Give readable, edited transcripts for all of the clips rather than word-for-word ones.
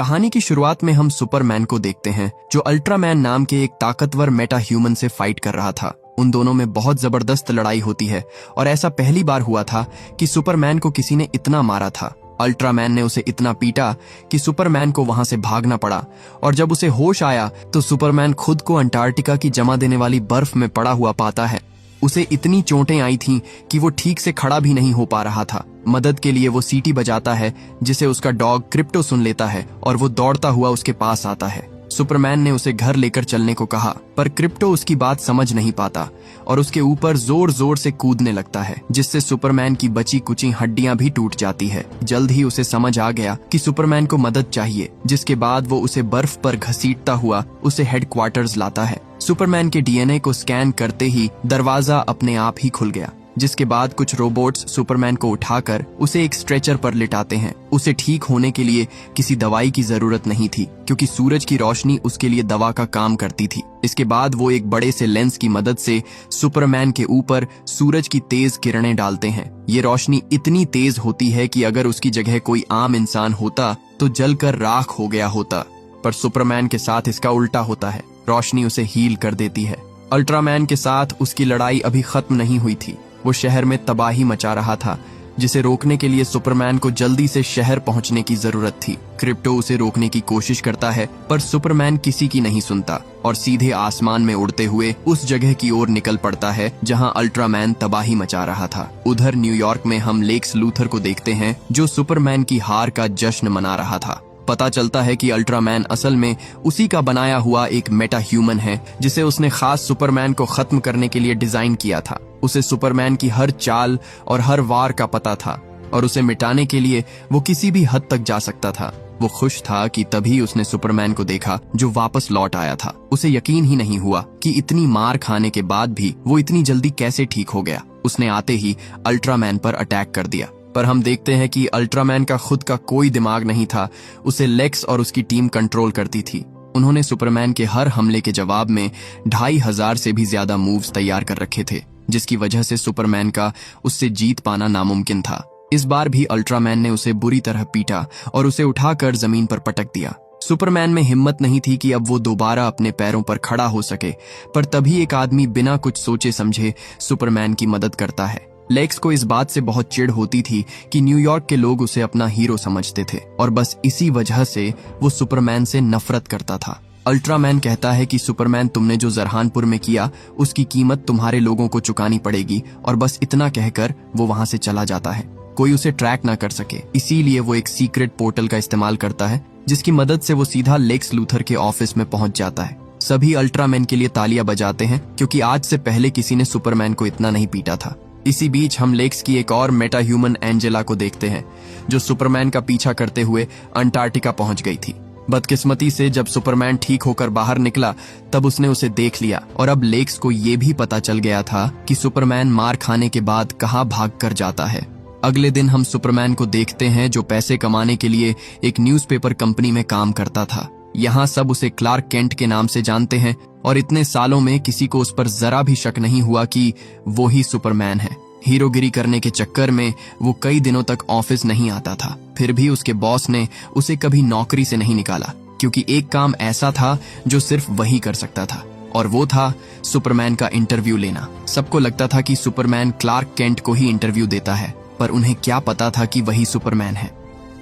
कहानी की शुरुआत में हम सुपरमैन को देखते हैं जो अल्ट्रामैन नाम के एक ताकतवर मेटा ह्यूमन से फाइट कर रहा था। उन दोनों में बहुत जबरदस्त लड़ाई होती है और ऐसा पहली बार हुआ था कि सुपरमैन को किसी ने इतना मारा था। अल्ट्रामैन ने उसे इतना पीटा कि सुपरमैन को वहां से भागना पड़ा और जब उसे होश आया तो सुपरमैन खुद को अंटार्कटिका की जमा देने वाली बर्फ में पड़ा हुआ पाता है। उसे इतनी चोटें आई थीं कि वो ठीक से खड़ा भी नहीं हो पा रहा था। मदद के लिए वो सीटी बजाता है जिसे उसका डॉग क्रिप्टो सुन लेता है और वो दौड़ता हुआ उसके पास आता है। सुपरमैन ने उसे घर लेकर चलने को कहा पर क्रिप्टो उसकी बात समझ नहीं पाता और उसके ऊपर जोर जोर से कूदने लगता है जिससे सुपरमैन की बची कुची हड्डियां भी टूट जाती है। जल्द ही उसे समझ आ गया कि सुपरमैन को मदद चाहिए, जिसके बाद वो उसे बर्फ पर घसीटता हुआ उसे हेडक्वार्टर्स लाता है। सुपरमैन के डीएनए को स्कैन करते ही दरवाजा अपने आप ही खुल गया, जिसके बाद कुछ रोबोट्स सुपरमैन को उठाकर उसे एक स्ट्रेचर पर लिटाते हैं। उसे ठीक होने के लिए किसी दवाई की जरूरत नहीं थी क्योंकि सूरज की रोशनी उसके लिए दवा का काम करती थी। इसके बाद वो एक बड़े से लेंस की मदद से सुपरमैन के ऊपर सूरज की तेज किरणें डालते हैं। ये रोशनी इतनी तेज होती है कि अगर उसकी जगह कोई आम इंसान होता तो जलकर राख हो गया होता, पर सुपरमैन के साथ इसका उल्टा होता है। रोशनी उसे हील कर देती है। अल्ट्रामैन के साथ उसकी लड़ाई अभी खत्म नहीं हुई थी। वो शहर में तबाही मचा रहा था, जिसे रोकने के लिए सुपरमैन को जल्दी से शहर पहुंचने की जरूरत थी। क्रिप्टो उसे रोकने की कोशिश करता है पर सुपरमैन किसी की नहीं सुनता और सीधे आसमान में उड़ते हुए उस जगह की ओर निकल पड़ता है जहां अल्ट्रामैन तबाही मचा रहा था। उधर न्यूयॉर्क में हम लेक्स लूथर को देखते हैं जो सुपरमैन की हार का जश्न मना रहा था। पता चलता है कि अल्ट्रामैन असल में उसी का बनाया हुआ एक मेटा ह्यूमन है जिसे उसने खास सुपरमैन को खत्म करने के लिए डिजाइन किया था। उसे सुपरमैन की हर चाल और हर वार का पता था और उसे मिटाने के लिए वो किसी भी हद तक जा सकता था। वो खुश था कि तभी उसने सुपरमैन को देखा जो वापस लौट आया था। उसे यकीन ही नहीं हुआ कि इतनी मार खाने के बाद भी वो इतनी जल्दी कैसे ठीक हो गया। उसने आते ही अल्ट्रामैन पर अटैक कर दिया, पर हम देखते हैं कि अल्ट्रामैन का खुद का कोई दिमाग नहीं था। उसे लेक्स और उसकी टीम कंट्रोल करती थी। उन्होंने सुपरमैन के हर हमले के जवाब में 2500 से भी ज्यादा मूव्स तैयार कर रखे थे, जिसकी वजह से सुपरमैन का उससे जीत पाना नामुमकिन था। इस बार भी अल्ट्रामैन ने उसे बुरी तरह पीटा और उसे उठाकर जमीन पर पटक दिया। सुपरमैन में हिम्मत नहीं थी कि अब वो दोबारा अपने पैरों पर खड़ा हो सके, पर तभी एक आदमी बिना कुछ सोचे समझे सुपरमैन की मदद करता है। लेक्स को इस बात से बहुत चिढ़ होती थी कि न्यूयॉर्क के लोग उसे अपना हीरो समझते थे और बस इसी वजह से वो सुपरमैन से नफरत करता था। अल्ट्रामैन कहता है कि सुपरमैन, तुमने जो जरहानपुर में किया उसकी कीमत तुम्हारे लोगों को चुकानी पड़ेगी, और बस इतना कहकर वो वहां से चला जाता है। कोई उसे ट्रैक ना कर सके, इसीलिए वो एक सीक्रेट पोर्टल का इस्तेमाल करता है जिसकी मदद से वो सीधा लेक्स लूथर के ऑफिस में पहुंच जाता है। सभी अल्ट्रामैन के लिए तालियां बजाते हैं क्योंकि आज से पहले किसी ने सुपरमैन को इतना नहीं पीटा था। इसी बीच हम लेक्स की एक और मेटा ह्यूमन एंजेला को देखते हैं जो सुपरमैन का पीछा करते हुए अंटार्कटिका पहुंच गई थी। बदकिस्मती से जब सुपरमैन ठीक होकर बाहर निकला तब उसने उसे देख लिया और अब लेक्स को ये भी पता चल गया था कि सुपरमैन मार खाने के बाद कहां भाग कर जाता है। अगले दिन हम सुपरमैन को देखते हैं जो पैसे कमाने के लिए एक न्यूज़पेपर कंपनी में काम करता था। यहाँ सब उसे क्लार्क केंट के नाम से जानते हैं और इतने सालों में किसी को उस पर जरा भी शक नहीं हुआ कि वो ही सुपरमैन है। हीरोगिरी करने के चक्कर में वो कई दिनों तक ऑफिस नहीं आता था, फिर भी उसके बॉस ने उसे कभी नौकरी से नहीं निकाला क्योंकि एक काम ऐसा था जो सिर्फ वही कर सकता था, और वो था सुपरमैन का इंटरव्यू लेना। सबको लगता था कि सुपरमैन क्लार्क केंट को ही इंटरव्यू देता है, पर उन्हें क्या पता था कि वही सुपरमैन है।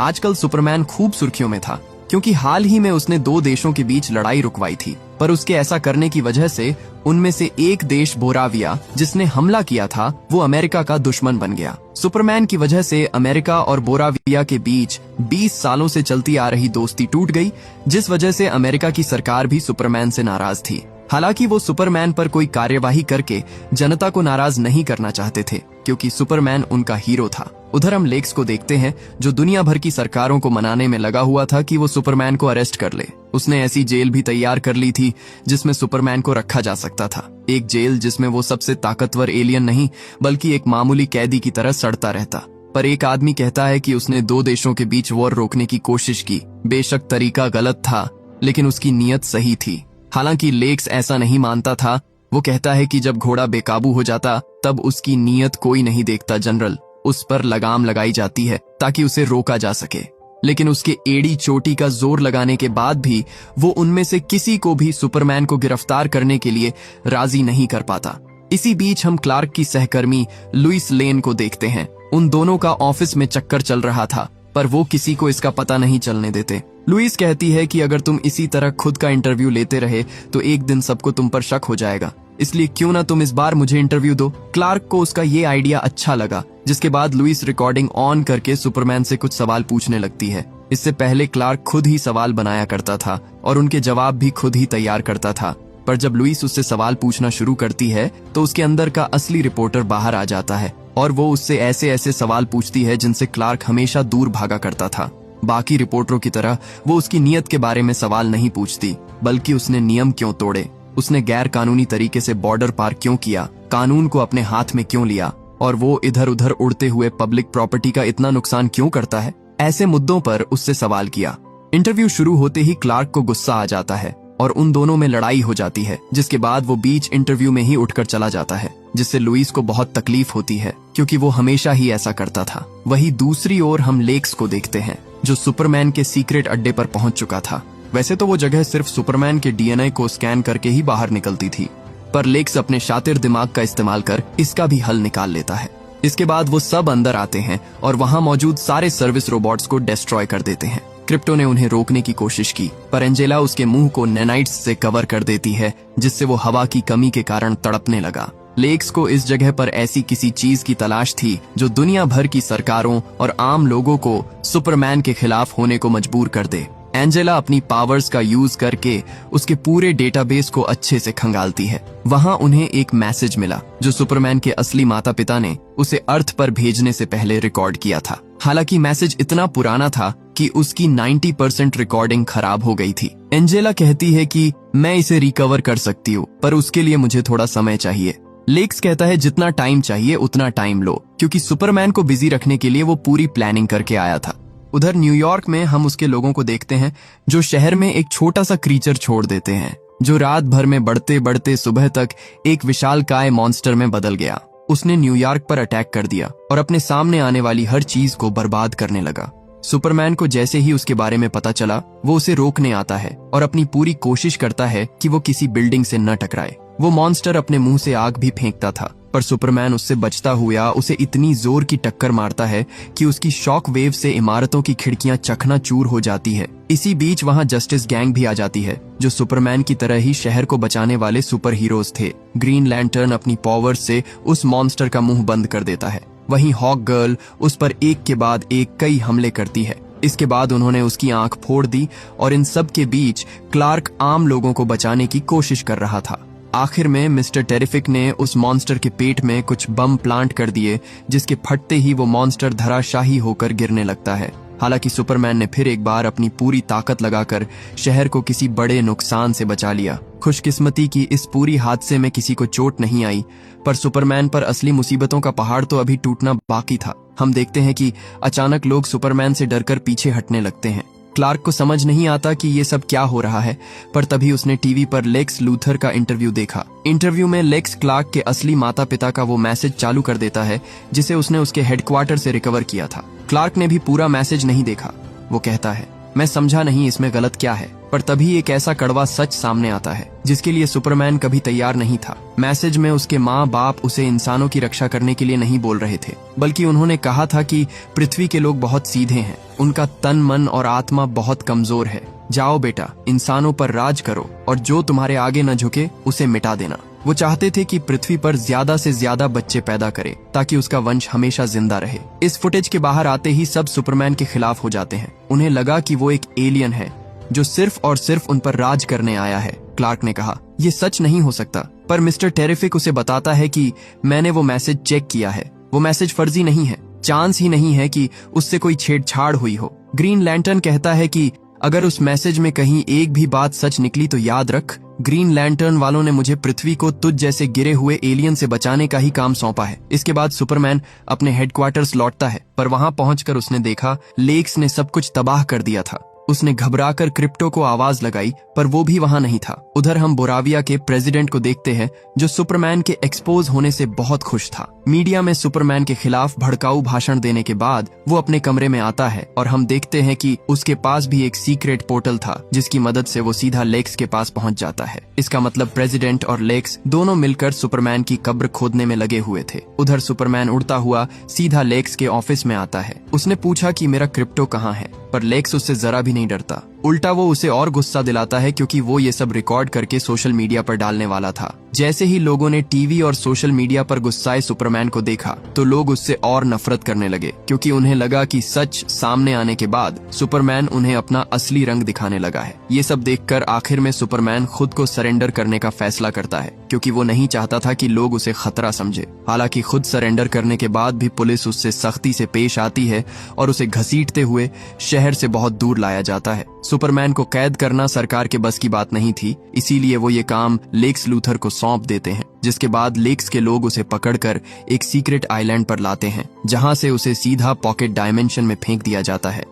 आजकल सुपरमैन खूब सुर्खियों में था क्योंकि हाल ही में उसने 2 देशों के बीच लड़ाई रुकवाई थी, पर उसके ऐसा करने की वजह से उनमें से एक देश बोराविया जिसने हमला किया था वो अमेरिका का दुश्मन बन गया। सुपरमैन की वजह से अमेरिका और बोराविया के बीच 20 सालों से चलती आ रही दोस्ती टूट गई, जिस वजह से अमेरिका की सरकार भी सुपरमैन से नाराज थी। हालांकि वो सुपरमैन पर कोई कार्यवाही करके जनता को नाराज नहीं करना चाहते थे क्योंकि सुपरमैन उनका हीरो था। उधर हम लेक्स को देखते हैं जो दुनिया भर की सरकारों को मनाने में लगा हुआ था कि वो सुपरमैन को अरेस्ट कर ले। उसने ऐसी जेल भी तैयार कर ली थी जिसमें सुपरमैन को रखा जा सकता था। एक जेल जिसमें वो सबसे ताकतवर एलियन नहीं बल्कि एक मामूली कैदी की तरह सड़ता रहता। पर एक आदमी कहता है कि उसने 2 देशों के बीच वॉर रोकने की कोशिश की। बेशक तरीका गलत था लेकिन उसकी नीयत सही थी। हालांकि लेक्स ऐसा नहीं मानता था। वो कहता है कि जब घोड़ा बेकाबू हो जाता तब उसकी नीयत कोई नहीं देखता जनरल, उस पर लगाम लगाई जाती है ताकि उसे रोका जा सके। लेकिन उसके एड़ी चोटी का जोर लगाने के बाद भी वो उनमें से किसी को भी सुपरमैन को गिरफ्तार करने के लिए राजी नहीं कर पाता। इसी बीच हम क्लार्क की सहकर्मी लुइस लेन को देखते हैं। उन दोनों का ऑफिस में चक्कर चल रहा था, पर वो किसी को इसका पता नहीं चलने देते। लुइस कहती है कि अगर तुम इसी तरह खुद का इंटरव्यू लेते रहे तो एक दिन सबको तुम पर शक हो जाएगा, इसलिए क्यों ना तुम इस बार मुझे इंटरव्यू दो। क्लार्क को उसका ये आइडिया अच्छा लगा, जिसके बाद लुइस रिकॉर्डिंग ऑन करके सुपरमैन से कुछ सवाल पूछने लगती है। इससे पहले क्लार्क खुद ही सवाल बनाया करता था और उनके जवाब भी खुद ही तैयार करता था, पर जब लुइस उससे सवाल पूछना शुरू करती है तो उसके अंदर का असली रिपोर्टर बाहर आ जाता है और वो उससे ऐसे ऐसे सवाल पूछती है जिनसे क्लार्क हमेशा दूर भागा करता था। बाकी रिपोर्टरों की तरह वो उसकी नीयत के बारे में सवाल नहीं पूछती, बल्कि उसने नियम क्यों तोड़े, उसने गैर कानूनी तरीके से बॉर्डर पार क्यों किया, कानून को अपने हाथ में क्यों लिया, और वो इधर उधर उड़ते हुए पब्लिक प्रॉपर्टी का इतना नुकसान क्यों करता है, ऐसे मुद्दों पर उससे सवाल किया। इंटरव्यू शुरू होते ही क्लार्क को गुस्सा आ जाता है और उन दोनों में लड़ाई हो जाती है, जिसके बाद वो बीच इंटरव्यू में ही उठकर चला जाता है, जिससे लुइस को बहुत तकलीफ होती है क्योंकि वो हमेशा ही ऐसा करता था। वहीं दूसरी ओर हम लेक्स को देखते हैं, जो सुपरमैन के सीक्रेट अड्डे पर पहुंच चुका था। वैसे तो वो जगह सिर्फ सुपरमैन के डीएनए को स्कैन करके ही बाहर निकलती थी, पर लेक्स अपने शातिर दिमाग का इस्तेमाल कर इसका भी हल निकाल लेता है। इसके बाद वो सब अंदर आते हैं और वहां मौजूद सारे सर्विस रोबोट्स को डिस्ट्रॉय कर देते हैं। क्रिप्टो ने उन्हें रोकने की कोशिश की, पर एंजेला उसके मुंह को नैनाइट्स से कवर कर देती है, जिससे वो हवा की कमी के कारण तड़पने लगा। लेक्स को इस जगह पर ऐसी किसी चीज की तलाश थी जो दुनिया भर की सरकारों और आम लोगों को सुपरमैन के खिलाफ होने को मजबूर कर दे। एंजेला अपनी पावर्स का यूज करके उसके पूरे डेटाबेस को अच्छे से खंगालती है। वहां उन्हें एक मैसेज मिला जो सुपरमैन के असली माता पिता ने उसे अर्थ पर भेजने से पहले रिकॉर्ड किया था। हालांकि मैसेज इतना पुराना था कि उसकी 90% रिकॉर्डिंग खराब हो गई थी। एंजेला कहती है कि मैं इसे रिकवर कर सकती हूँ, पर उसके लिए मुझे थोड़ा समय चाहिए। लेक्स कहता है जितना टाइम चाहिए उतना टाइम लो, क्योंकि सुपरमैन को बिजी रखने के लिए वो पूरी प्लानिंग करके आया था। उधर न्यूयॉर्क में हम उसके लोगों को देखते हैं जो शहर में एक छोटा सा क्रीचर छोड़ देते हैं, जो रात भर में बढ़ते बढ़ते सुबह तक एक विशालकाय मॉन्स्टर में बदल गया। उसने न्यूयॉर्क पर अटैक कर दिया और अपने सामने आने वाली हर चीज को बर्बाद करने लगा। सुपरमैन को जैसे ही उसके बारे में पता चला, वो उसे रोकने आता है और अपनी पूरी कोशिश करता है कि वो किसी बिल्डिंग से न टकराए। वो मॉन्स्टर अपने मुंह से आग भी फेंकता था, पर सुपरमैन उससे बचता हुआ उसे इतनी जोर की टक्कर मारता है कि उसकी शॉक वेव से इमारतों की खिड़कियां चकनाचूर हो जाती है। इसी बीच वहां जस्टिस गैंग भी आ जाती है, जो सुपरमैन की तरह ही शहर को बचाने वाले सुपर हीरोज थे। ग्रीन लैंटर्न अपनी पावर्स से उस मॉन्स्टर का मुंह बंद कर देता है। वहीं हॉक गर्ल उस पर एक के बाद एक कई हमले करती है। इसके बाद उन्होंने उसकी आंख फोड़ दी और इन सब के बीच क्लार्क आम लोगों को बचाने की कोशिश कर रहा था। आखिर में मिस्टर टेरिफिक ने उस मॉन्स्टर के पेट में कुछ बम प्लांट कर दिए, जिसके फटते ही वो मॉन्स्टर धराशाही होकर गिरने लगता है। हालांकि सुपरमैन ने फिर एक बार अपनी पूरी ताकत लगाकर शहर को किसी बड़े नुकसान से बचा लिया। खुशकिस्मती की इस पूरी हादसे में किसी को चोट नहीं आई, पर सुपरमैन पर असली मुसीबतों का पहाड़ तो अभी टूटना बाकी था। हम देखते हैं कि अचानक लोग सुपरमैन से डरकर पीछे हटने लगते हैं। क्लार्क को समझ नहीं आता कि ये सब क्या हो रहा है, पर तभी उसने टीवी पर लेक्स लूथर का इंटरव्यू देखा। इंटरव्यू में लेक्स क्लार्क के असली माता पिता का वो मैसेज चालू कर देता है जिसे उसने उसके हेडक्वार्टर से रिकवर किया था। क्लार्क ने भी पूरा मैसेज नहीं देखा। वो कहता है, मैं समझा नहीं इसमें गलत क्या है, पर तभी एक ऐसा कड़वा सच सामने आता है जिसके लिए सुपरमैन कभी तैयार नहीं था। मैसेज में उसके माँ बाप उसे इंसानों की रक्षा करने के लिए नहीं बोल रहे थे, बल्कि उन्होंने कहा था कि पृथ्वी के लोग बहुत सीधे हैं, उनका तन मन और आत्मा बहुत कमजोर है। जाओ बेटा, इंसानों पर राज करो और जो तुम्हारे आगे न झुके उसे मिटा देना। वो चाहते थे कि पृथ्वी पर ज्यादा से ज्यादा बच्चे पैदा करे ताकि उसका वंश हमेशा जिंदा रहे। इस फुटेज के बाहर आते ही सब सुपरमैन के खिलाफ हो जाते हैं। उन्हें लगा कि वो एक एलियन है जो सिर्फ और सिर्फ उन पर राज करने आया है। क्लार्क ने कहा, ये सच नहीं हो सकता, पर मिस्टर टेरिफिक उसे बताता है कि मैंने वो मैसेज चेक किया है, वो मैसेज फर्जी नहीं है, चांस ही नहीं है कि उससे कोई छेड़छाड़ हुई हो। ग्रीन लैंटर्न कहता है कि अगर उस मैसेज में कहीं एक भी बात सच निकली तो याद रख, ग्रीन लैंटर्न वालों ने मुझे पृथ्वी को तुझ जैसे गिरे हुए एलियन से बचाने का ही काम सौंपा है। इसके बाद सुपरमैन अपने हेडक्वार्टर्स लौटता है, पर वहां पहुंचकर उसने देखा लेक्स ने सब कुछ तबाह कर दिया था। उसने घबराकर क्रिप्टो को आवाज लगाई, पर वो भी वहां नहीं था। उधर हम बोराविया के प्रेसिडेंट को देखते हैं, जो सुपरमैन के एक्सपोज होने से बहुत खुश था। मीडिया में सुपरमैन के खिलाफ भड़काऊ भाषण देने के बाद वो अपने कमरे में आता है और हम देखते हैं कि उसके पास भी एक सीक्रेट पोर्टल था जिसकी मदद से वो सीधा लेक्स के पास पहुंच जाता है। इसका मतलब प्रेसिडेंट और लेक्स दोनों मिलकर सुपरमैन की कब्र खोदने में लगे हुए थे। उधर सुपरमैन उड़ता हुआ सीधा लेक्स के ऑफिस में आता है। उसने पूछा कि मेरा क्रिप्टो कहाँ है, पर लेक्स उससे जरा भी नहीं डरता। उल्टा वो उसे और गुस्सा दिलाता है क्योंकि वो ये सब रिकॉर्ड करके सोशल मीडिया पर डालने वाला था। जैसे ही लोगों ने टीवी और सोशल मीडिया पर गुस्साए सुपरमैन को देखा तो लोग उससे और नफरत करने लगे क्योंकि उन्हें लगा कि सच सामने आने के बाद सुपरमैन उन्हें अपना असली रंग दिखाने लगा है। ये सब देखकर आखिर में सुपरमैन खुद को सरेंडर करने का फैसला करता है क्योंकि वो नहीं चाहता था कि लोग उसे खतरा समझे। हालांकि खुद सरेंडर करने के बाद भी पुलिस उससे सख्ती से पेश आती है और उसे घसीटते हुए शहर से बहुत दूर लाया जाता है। सुपरमैन को कैद करना सरकार के बस की बात नहीं थी, इसीलिए वो ये काम लेक्स लूथर को सौंप देते हैं, जिसके बाद लेक्स के लोग उसे पकड़कर एक सीक्रेट आइलैंड पर लाते हैं जहां से उसे सीधा पॉकेट डायमेंशन में फेंक दिया जाता है।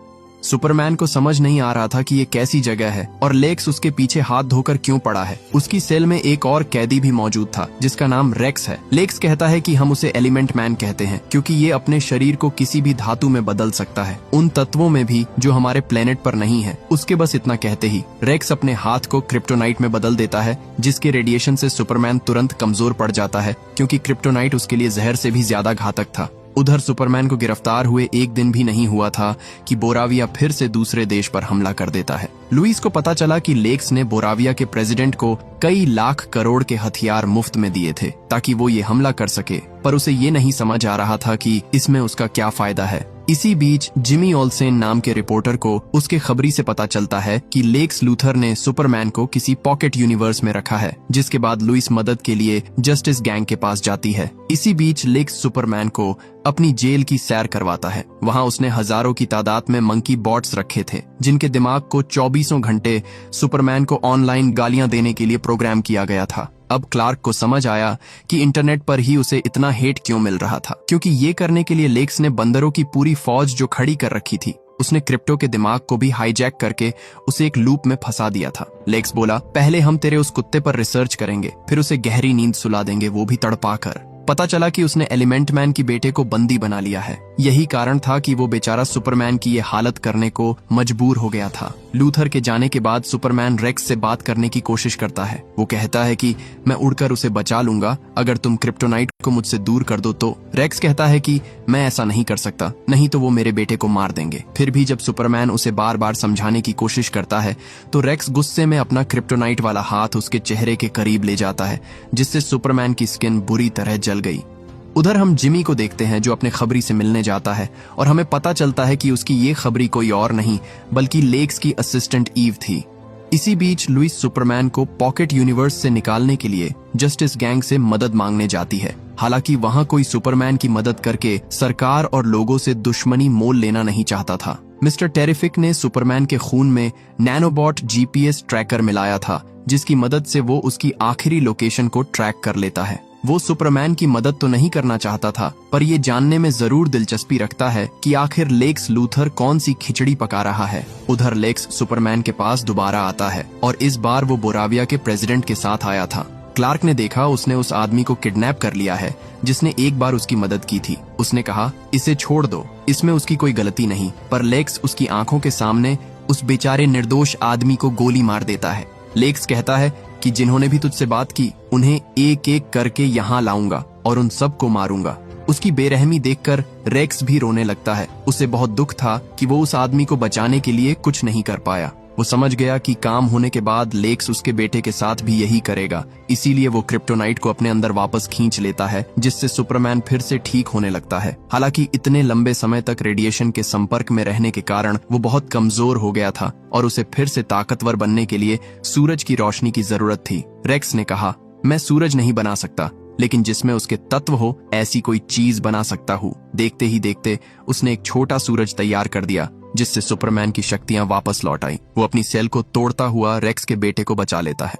सुपरमैन को समझ नहीं आ रहा था कि ये कैसी जगह है और लेक्स उसके पीछे हाथ धोकर क्यों पड़ा है। उसकी सेल में एक और कैदी भी मौजूद था जिसका नाम रेक्स है। लेक्स कहता है कि हम उसे एलिमेंट मैन कहते हैं क्योंकि ये अपने शरीर को किसी भी धातु में बदल सकता है, उन तत्वों में भी जो हमारे प्लेनेट पर नहीं है। उसके बस इतना कहते ही रेक्स अपने हाथ को क्रिप्टोनाइट में बदल देता है, जिसके रेडिएशन से सुपरमैन तुरंत कमजोर पड़ जाता है क्योंकि क्रिप्टोनाइट उसके लिए जहर से भी ज्यादा घातक था। उधर सुपरमैन को गिरफ्तार हुए एक दिन भी नहीं हुआ था कि बोराविया फिर से दूसरे देश पर हमला कर देता है। लुइस को पता चला कि लेक्स ने बोराविया के प्रेसिडेंट को कई लाख करोड़ के हथियार मुफ्त में दिए थे ताकि वो ये हमला कर सके, पर उसे ये नहीं समझ आ रहा था कि इसमें उसका क्या फायदा है। इसी बीच जिमी ओल्सेन नाम के रिपोर्टर को उसके खबरी से पता चलता है कि लेक्स लूथर ने सुपरमैन को किसी पॉकेट यूनिवर्स में रखा है, जिसके बाद लुइस मदद के लिए जस्टिस गैंग के पास जाती है। इसी बीच लेक्स सुपरमैन को अपनी जेल की सैर करवाता है। वहाँ उसने हजारों की तादाद में मंकी बॉट्स रखे थे जिनके दिमाग को 24 घंटे सुपरमैन को ऑनलाइन गालियां देने के लिए प्रोग्राम किया गया था। अब क्लार्क को समझ आया कि इंटरनेट पर ही उसे इतना हेट क्यों मिल रहा था, क्योंकि ये करने के लिए लेक्स ने बंदरों की पूरी फौज जो खड़ी कर रखी थी, उसने क्रिप्टो के दिमाग को भी हाईजैक करके उसे एक लूप में फंसा दिया था। लेक्स बोला, पहले हम तेरे उस कुत्ते पर रिसर्च करेंगे, फिर उसे गहरी नींद सुला देंगे, वो भी तड़पा कर। पता चला कि उसने एलिमेंट मैन की बेटे को बंदी बना लिया है। यही कारण था कि वो बेचारा सुपरमैन की ये हालत करने को मजबूर हो गया था। लूथर के जाने के बाद सुपरमैन रेक्स से बात करने की कोशिश करता है। वो कहता है कि मैं उड़कर उसे बचा लूंगा अगर तुम क्रिप्टोनाइट को मुझसे दूर कर दो तो। रेक्स कहता है कि मैं ऐसा नहीं कर सकता, नहीं तो वो मेरे बेटे को मार देंगे। फिर भी जब सुपरमैन उसे बार बार समझाने की कोशिश करता है तो रेक्स गुस्से में अपना क्रिप्टोनाइट वाला हाथ उसके चेहरे के करीब ले जाता है, जिससे सुपरमैन की स्किन बुरी तरह जल गई। उधर हम जिमी को देखते हैं जो अपने खबरी से मिलने जाता है और हमें पता चलता है कि उसकी ये खबरी कोई और नहीं बल्कि लेक्स की असिस्टेंट ईव थी। इसी बीच लुइस सुपरमैन को पॉकेट यूनिवर्स से निकालने के लिए जस्टिस गैंग से मदद मांगने जाती है। हालांकि वहां कोई सुपरमैन की मदद करके सरकार और लोगों से दुश्मनी मोल लेना नहीं चाहता था। मिस्टर टेरिफिक ने सुपरमैन के खून में नैनोबॉट जीपीएस ट्रैकर मिलाया था, जिसकी मदद से वो उसकी आखिरी लोकेशन को ट्रैक कर लेता है। वो सुपरमैन की मदद तो नहीं करना चाहता था, पर ये जानने में जरूर दिलचस्पी रखता है कि आखिर लेक्स लूथर कौन सी खिचड़ी पका रहा है। उधर लेक्स सुपरमैन के पास दोबारा आता है और इस बार वो बोराविया के प्रेसिडेंट के साथ आया था। क्लार्क ने देखा उसने उस आदमी को किडनैप कर लिया है जिसने एक बार उसकी मदद की थी। उसने कहा, इसे छोड़ दो, इसमें उसकी कोई गलती नहीं। पर लेक्स उसकी आंखों के सामने उस बेचारे निर्दोष आदमी को गोली मार देता है। लेक्स कहता है कि जिन्होंने भी तुझसे बात की उन्हें एक एक करके यहाँ लाऊंगा और उन सबको मारूंगा। उसकी बेरहमी देखकर रेक्स भी रोने लगता है। उसे बहुत दुख था कि वो उस आदमी को बचाने के लिए कुछ नहीं कर पाया। वो समझ गया कि काम होने के बाद लेक्स उसके बेटे के साथ भी यही करेगा, इसीलिए वो क्रिप्टोनाइट को अपने अंदर वापस खींच लेता है, जिससे सुपरमैन फिर से ठीक होने लगता है। हालांकि इतने लंबे समय तक रेडिएशन के संपर्क में रहने के कारण वो बहुत कमजोर हो गया था और उसे फिर से ताकतवर बनने के लिए सूरज की रोशनी की जरूरत थी। रेक्स ने कहा, मैं सूरज नहीं बना सकता, लेकिन जिसमें उसके तत्व हो ऐसी कोई चीज बना सकता हूँ। देखते ही देखते उसने एक छोटा सूरज तैयार कर दिया, जिससे सुपरमैन की शक्तियां वापस लौट आई। वो अपनी सेल को तोड़ता हुआ रेक्स के बेटे को बचा लेता है।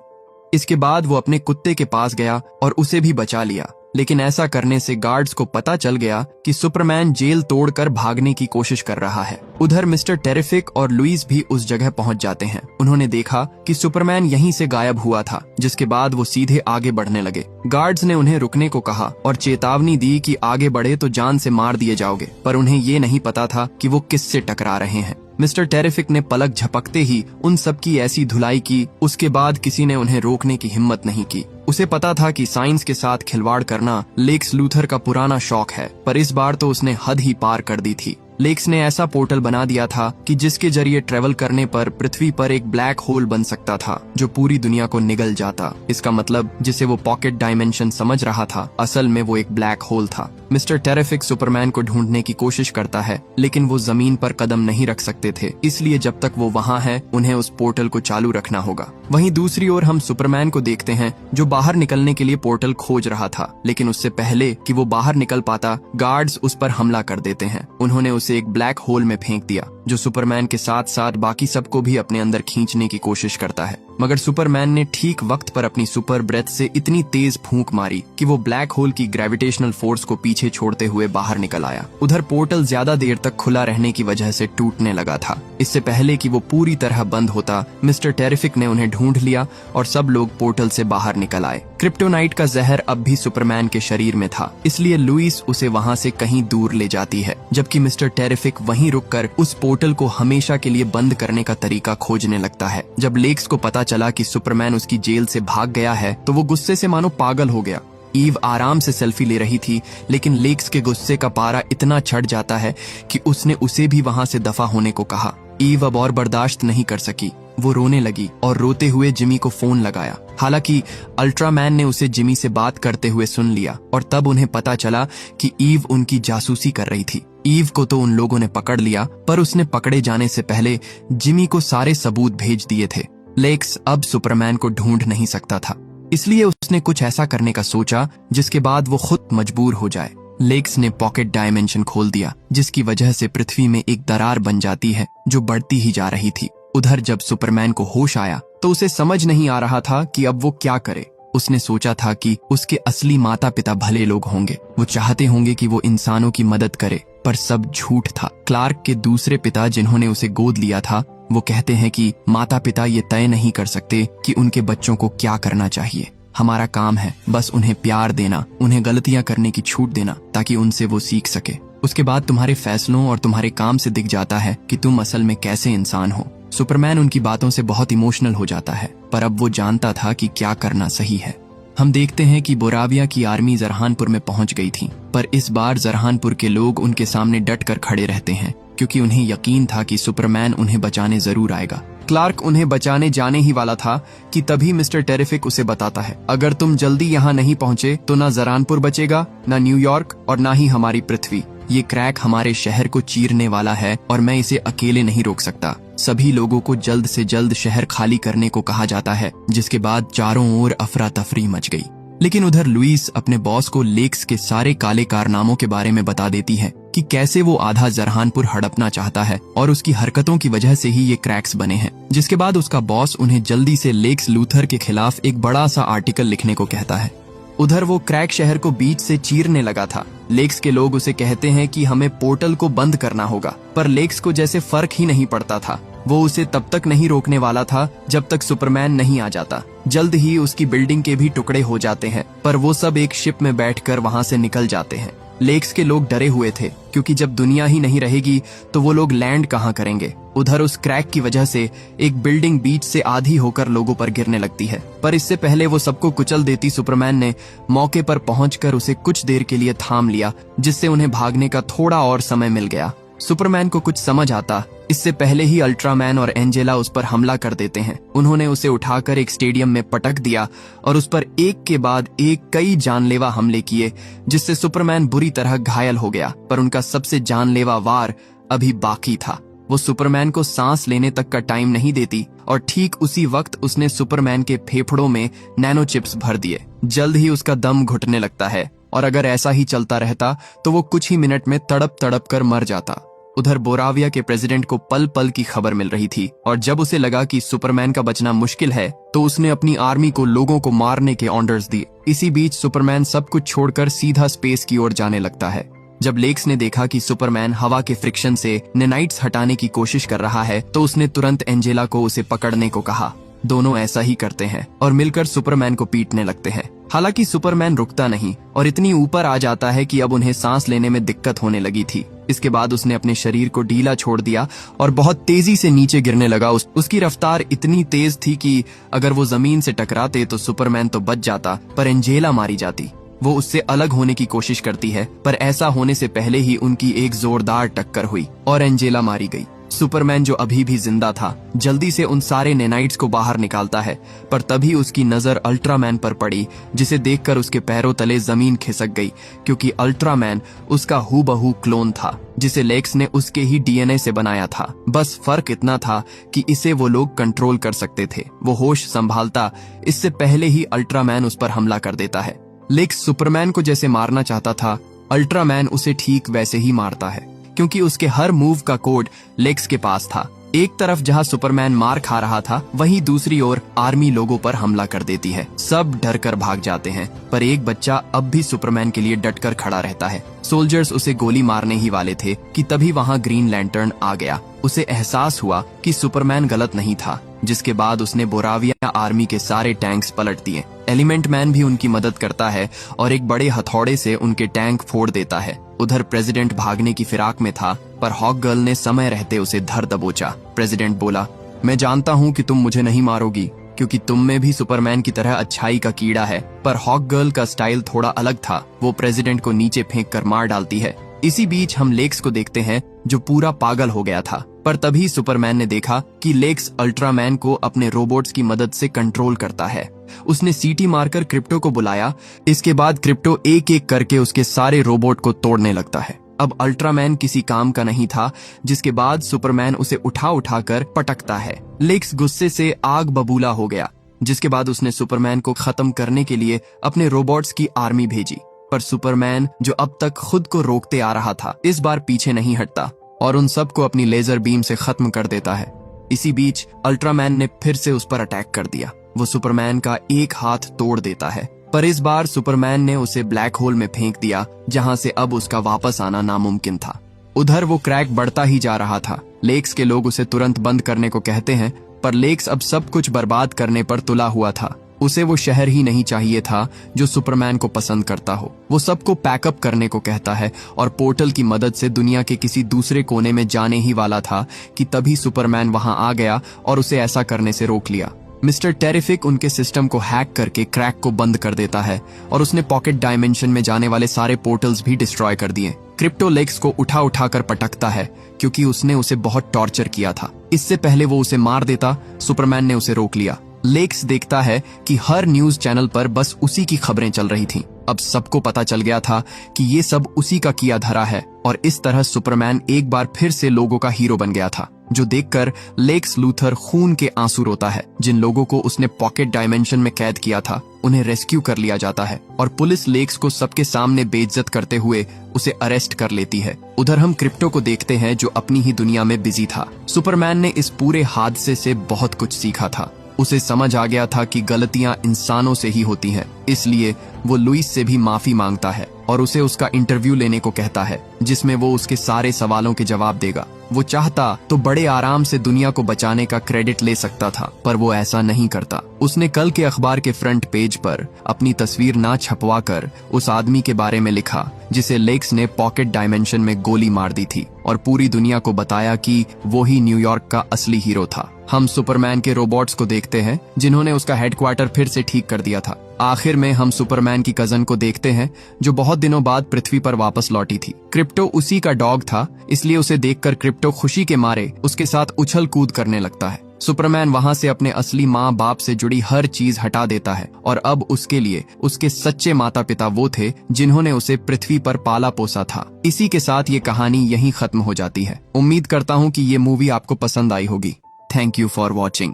इसके बाद वो अपने कुत्ते के पास गया और उसे भी बचा लिया। लेकिन ऐसा करने से गार्ड्स को पता चल गया कि सुपरमैन जेल तोड़कर भागने की कोशिश कर रहा है। उधर मिस्टर टेरिफिक और लुइस भी उस जगह पहुंच जाते हैं। उन्होंने देखा कि सुपरमैन यहीं से गायब हुआ था, जिसके बाद वो सीधे आगे बढ़ने लगे। गार्ड्स ने उन्हें रुकने को कहा और चेतावनी दी कि आगे बढ़े तो जान से मार दिए जाओगे, पर उन्हें ये नहीं पता था कि वो किससे टकरा रहे हैं। मिस्टर टेरिफिक ने पलक झपकते ही उन सब की ऐसी धुलाई की, उसके बाद किसी ने उन्हें रोकने की हिम्मत नहीं की। उसे पता था कि साइंस के साथ खिलवाड़ करना लेक्स लूथर का पुराना शौक है, पर इस बार तो उसने हद ही पार कर दी थी। लेक्स ने ऐसा पोर्टल बना दिया था कि जिसके जरिए ट्रेवल करने पर पृथ्वी पर एक ब्लैक होल बन सकता था जो पूरी दुनिया को निगल जाता। इसका मतलब जिसे वो पॉकेट डायमेंशन समझ रहा था, असल में वो एक ब्लैक होल था। मिस्टर टेरिफिक सुपरमैन को ढूंढने की कोशिश करता है, लेकिन वो जमीन पर कदम नहीं रख सकते थे, इसलिए जब तक वो वहाँ है उन्हें उस पोर्टल को चालू रखना होगा। वहीं दूसरी ओर हम सुपरमैन को देखते हैं जो बाहर निकलने के लिए पोर्टल खोज रहा था, लेकिन उससे पहले कि वो बाहर निकल पाता, गार्ड्स उस पर हमला कर देते हैं। उन्होंने उसे एक ब्लैक होल में फेंक दिया जो सुपरमैन के साथ साथ बाकी सबको भी अपने अंदर खींचने की कोशिश करता है। मगर सुपरमैन ने ठीक वक्त पर अपनी सुपर ब्रेथ से इतनी तेज फूंक मारी कि वो ब्लैक होल की ग्रेविटेशनल फोर्स को पीछे छोड़ते हुए बाहर निकल आया। उधर पोर्टल ज्यादा देर तक खुला रहने की वजह से टूटने लगा था। इससे पहले कि वो पूरी तरह बंद होता, मिस्टर टेरिफिक ने उन्हें ढूंढ लिया और सब लोग पोर्टल से बाहर निकल आए। क्रिप्टोनाइट का जहर अब भी सुपरमैन के शरीर में था, इसलिए लुइस उसे वहाँ से कहीं दूर ले जाती है, जबकि मिस्टर टेरिफिक वहीं रुककर उस पोर्टल को हमेशा के लिए बंद करने का तरीका खोजने लगता है। जब लेक्स को पता चला कि सुपरमैन उसकी जेल से भाग गया है तो वो गुस्से से मानो पागल हो गया। ईव आराम से सेल्फी ले रही थी, लेकिन लेक्स के गुस्से का पारा इतना चढ़ जाता है कि उसने उसे भी वहाँ से दफा होने को कहा। ईव अब और बर्दाश्त नहीं कर सकी, वो रोने लगी और रोते हुए जिमी को फोन लगाया। हालांकि अल्ट्रामैन ने उसे जिमी से बात करते हुए सुन लिया और तब उन्हें पता चला कि ईव उनकी जासूसी कर रही थी। ईव को तो उन लोगों ने पकड़ लिया, पर उसने पकड़े जाने से पहले जिमी को सारे सबूत भेज दिए थे। लेक्स अब सुपरमैन को ढूंढ नहीं सकता था, इसलिए उसने कुछ ऐसा करने का सोचा जिसके बाद वो खुद मजबूर हो जाए। लेक्स ने पॉकेट डायमेंशन खोल दिया, जिसकी वजह से पृथ्वी में एक दरार बन जाती है जो बढ़ती ही जा रही थी। उधर जब सुपरमैन को होश आया तो उसे समझ नहीं आ रहा था कि अब वो क्या करे। उसने सोचा था कि उसके असली माता पिता भले लोग होंगे, वो चाहते होंगे कि वो इंसानों की मदद करे, पर सब झूठ था। क्लार्क के दूसरे पिता जिन्होंने उसे गोद लिया था, वो कहते हैं कि माता पिता ये तय नहीं कर सकते कि उनके बच्चों को क्या करना चाहिए। हमारा काम है बस उन्हें प्यार देना, उन्हें गलतियां करने की छूट देना ताकि उनसे वो सीख सके। उसके बाद तुम्हारे फैसलों और तुम्हारे काम से दिख जाता है कि तुम असल में कैसे इंसान हो। सुपरमैन उनकी बातों से बहुत इमोशनल हो जाता है, पर अब वो जानता था कि क्या करना सही है। हम देखते हैं कि बोराविया की आर्मी जरहानपुर में पहुंच गई थी, पर इस बार जरहानपुर के लोग उनके सामने डट कर खड़े रहते हैं, क्योंकि उन्हें यकीन था कि सुपरमैन उन्हें बचाने जरूर आएगा। क्लार्क उन्हें बचाने जाने ही वाला था कि तभी मिस्टर टेरिफिक उसे बताता है, अगर तुम जल्दी यहाँ नहीं पहुँचे तो ना जरहानपुर बचेगा, ना न्यूयॉर्क और ना ही हमारी पृथ्वी। ये क्रैक हमारे शहर को चीरने वाला है और मैं इसे अकेले नहीं रोक सकता। सभी लोगों को जल्द से जल्द शहर खाली करने को कहा जाता है, जिसके बाद चारों ओर अफरा तफरी मच गई। लेकिन उधर लुइस अपने बॉस को लेक्स के सारे काले कारनामों के बारे में बता देती है कि कैसे वो आधा जरहानपुर हड़पना चाहता है और उसकी हरकतों की वजह से ही ये क्रैक्स बने हैं। जिसके बाद उसका बॉस उन्हें जल्दी से लेक्स लूथर के खिलाफ एक बड़ा सा आर्टिकल लिखने को कहता है। उधर वो क्रैक शहर को बीच से चीरने लगा था। लेक्स के लोग उसे कहते हैं कि हमें पोर्टल को बंद करना होगा, पर लेक्स को जैसे फर्क ही नहीं पड़ता था। वो उसे तब तक नहीं रोकने वाला था जब तक सुपरमैन नहीं आ जाता। जल्द ही उसकी बिल्डिंग के भी टुकड़े हो जाते हैं, पर वो सब एक शिप में बैठकर वहां से निकल जाते हैं। लेक्स के लोग डरे हुए थे, क्योंकि जब दुनिया ही नहीं रहेगी तो वो लोग लैंड कहाँ करेंगे। उधर उस क्रैक की वजह से एक बिल्डिंग बीच से आधी होकर लोगों पर गिरने लगती है, पर इससे पहले वो सबको कुचल देती सुपरमैन ने मौके पर पहुंचकर उसे कुछ देर के लिए थाम लिया, जिससे उन्हें भागने का थोड़ा और समय मिल गया। सुपरमैन को कुछ समझ आता इससे पहले ही अल्ट्रामैन और एंजेला उस पर हमला कर देते हैं। उन्होंने उसे उठाकर एक स्टेडियम में पटक दिया और उस पर एक के बाद एक कई जानलेवा हमले किए, जिससे सुपरमैन बुरी तरह घायल हो गया। पर उनका सबसे जानलेवा वार अभी बाकी था। वो सुपरमैन को सांस लेने तक का टाइम नहीं देती और ठीक उसी वक्त उसने सुपरमैन के फेफड़ों में नैनो चिप्स भर दिए। जल्द ही उसका दम घुटने लगता है और अगर ऐसा ही चलता रहता तो वो कुछ ही मिनट में तड़प तड़प कर मर जाता। उधर बोराविया के प्रेसिडेंट को पल पल की खबर मिल रही थी और जब उसे लगा कि सुपरमैन का बचना मुश्किल है तो उसने अपनी आर्मी को लोगों को मारने के ऑर्डर्स दिए। इसी बीच सुपरमैन सब कुछ छोड़कर सीधा स्पेस की ओर जाने लगता है। जब लेक्स ने देखा कि सुपरमैन हवा के फ्रिक्शन से नैनाइट्स हटाने की कोशिश कर रहा है तो उसने तुरंत एंजेला को उसे पकड़ने को कहा। दोनों ऐसा ही करते हैं और मिलकर सुपरमैन को पीटने लगते हैं। हालांकि सुपरमैन रुकता नहीं और इतनी ऊपर आ जाता है कि अब उन्हें सांस लेने में दिक्कत होने लगी थी। इसके बाद उसने अपने शरीर को ढीला छोड़ दिया और बहुत तेजी से नीचे गिरने लगा। उसकी रफ्तार इतनी तेज थी कि अगर वो जमीन से टकराते तो सुपरमैन तो बच जाता पर एंजेला मारी जाती। वो उससे अलग होने की कोशिश करती है पर ऐसा होने से पहले ही उनकी एक जोरदार टक्कर हुई और एंजेला मारी गई। सुपरमैन जो अभी भी जिंदा था जल्दी से उन सारे नैनाइट्स को बाहर निकालता है पर तभी उसकी नजर अल्ट्रामैन पर पड़ी जिसे देखकर उसके पैरों तले जमीन खिसक गई क्योंकि अल्ट्रामैन उसका हूबहू क्लोन था जिसे लेक्स ने उसके ही डीएनए से बनाया था। बस फर्क इतना था कि इसे वो लोग कंट्रोल कर सकते थे। वो होश संभालता इससे पहले ही अल्ट्रामैन उस पर हमला कर देता है। लेक्स सुपरमैन को जैसे मारना चाहता था अल्ट्रामैन उसे ठीक वैसे ही मारता है क्योंकि उसके हर मूव का कोड लेक्स के पास था। एक तरफ जहां सुपरमैन मार खा रहा था वहीं दूसरी ओर आर्मी लोगों पर हमला कर देती है। सब डर कर भाग जाते हैं पर एक बच्चा अब भी सुपरमैन के लिए डटकर खड़ा रहता है। सोल्जर्स उसे गोली मारने ही वाले थे कि तभी वहां ग्रीन लैंटर्न आ गया। उसे एहसास हुआ कि सुपरमैन गलत नहीं था जिसके बाद उसने बोराविया आर्मी के सारे टैंक्स पलट दिए। एलिमेंट मैन भी उनकी मदद करता है और एक बड़े हथौड़े से उनके टैंक फोड़ देता है। उधर प्रेसिडेंट भागने की फिराक में था पर हॉक गर्ल ने समय रहते उसे धर दबोचा। प्रेसिडेंट बोला, मैं जानता हूँ कि तुम मुझे नहीं मारोगी क्योंकि तुम में भी सुपरमैन की तरह अच्छाई का कीड़ा है। पर हॉक गर्ल का स्टाइल थोड़ा अलग था। वो प्रेसिडेंट को नीचे फेंक कर मार डालती है। इसी बीच हम लेक्स को देखते हैं जो पूरा पागल हो गया था पर तभी सुपरमैन ने देखा कि लेक्स अल्ट्रामैन को अपने रोबोट्स की मदद से कंट्रोल करता है। उसने सीटी मारकर क्रिप्टो को बुलाया। इसके बाद क्रिप्टो एक एक करके उसके सारे रोबोट को तोड़ने लगता है। अब अल्ट्रामैन किसी काम का नहीं था जिसके बाद सुपरमैन उसे उठा उठाकर पटकता है। लेक्स गुस्से से आग बबूला हो गया जिसके बाद उसने सुपरमैन को खत्म करने के लिए अपने रोबोट्स की आर्मी भेजी। पर सुपरमैन जो अब तक खुद को रोकते आ रहा था इस बार पीछे नहीं हटता और उन सबको अपनी लेजर बीम से खत्म कर देता है। इसी बीच अल्ट्रामैन ने फिर से उस पर अटैक कर दिया। वो सुपरमैन का एक हाथ तोड़ देता है पर इस बार सुपरमैन ने उसे ब्लैक होल में फेंक दिया जहां से अब उसका वापस आना नामुमकिन था। उधर वो क्रैक बढ़ता ही जा रहा था। लेक्स के लोग उसे तुरंत बंद करने को कहते हैं पर लेक्स अब सब कुछ बर्बाद करने पर तुला हुआ था। उसे वो शहर ही नहीं चाहिए था जो सुपरमैन को पसंद करता हो। वो सबको पैकअप करने को कहता है और पोर्टल की मदद से दुनिया के किसी दूसरे कोने में जाने ही वाला था कि तभी सुपरमैन वहां आ गया और उसे ऐसा करने से रोक लिया। मिस्टर टेरिफिक उनके सिस्टम को हैक करके क्रैक को बंद कर देता है और उसने पॉकेट डायमेंशन में जाने वाले सारे पोर्टल्स भी डिस्ट्रॉय कर दिए। क्रिप्टो लेक्स को उठा उठा कर पटकता है क्योंकि उसने उसे बहुत टॉर्चर किया था। इससे पहले वो उसे मार देता, सुपरमैन ने उसे रोक लिया। लेक्स देखता है कि हर न्यूज चैनल पर बस उसी की खबरें चल रही थीं। अब सबको पता चल गया था कि ये सब उसी का किया धरा है और इस तरह सुपरमैन एक बार फिर से लोगों का हीरो बन गया था, जो देखकर लेक्स लूथर खून के आंसू रोता है। जिन लोगों को उसने पॉकेट डायमेंशन में कैद किया था उन्हें रेस्क्यू कर लिया जाता है और पुलिस लेक्स को सबके सामने बेइज्जत करते हुए उसे अरेस्ट कर लेती है। उधर हम क्रिप्टो को देखते हैं जो अपनी ही दुनिया में बिजी था। सुपरमैन ने इस पूरे हादसे से बहुत कुछ सीखा था। उसे समझ आ गया था कि गलतियां इंसानों से ही होती हैं, इसलिए वो लुइस से भी माफी मांगता है और उसे उसका इंटरव्यू लेने को कहता है जिसमें वो उसके सारे सवालों के जवाब देगा। वो चाहता तो बड़े आराम से दुनिया को बचाने का क्रेडिट ले सकता था पर वो ऐसा नहीं करता। उसने कल के अखबार के फ्रंट पेज पर अपनी तस्वीर ना छपवा कर उस आदमी के बारे में लिखा जिसे लेक्स ने पॉकेट डायमेंशन में गोली मार दी थी और पूरी दुनिया को बताया कि वो ही न्यूयॉर्क का असली हीरो था। हम सुपरमैन के रोबोट्स को देखते हैं जिन्होंने उसका हेडक्वार्टर फिर से ठीक कर दिया था। आखिर में हम सुपरमैन की कजन को देखते हैं जो बहुत दिनों बाद पृथ्वी पर वापस लौटी थी। क्रिप्टो उसी का डॉग था, इसलिए उसे देखकर क्रिप्टो खुशी के मारे उसके साथ उछल कूद करने लगता है। सुपरमैन वहां से अपने असली माँ बाप से जुड़ी हर चीज हटा देता है और अब उसके लिए उसके सच्चे माता पिता वो थे जिन्होंने उसे पृथ्वी पर पाला पोसा था। इसी के साथ ये कहानी यहीं खत्म हो जाती है। उम्मीद करता हूँ कि ये मूवी आपको पसंद आई होगी। Thank you for watching.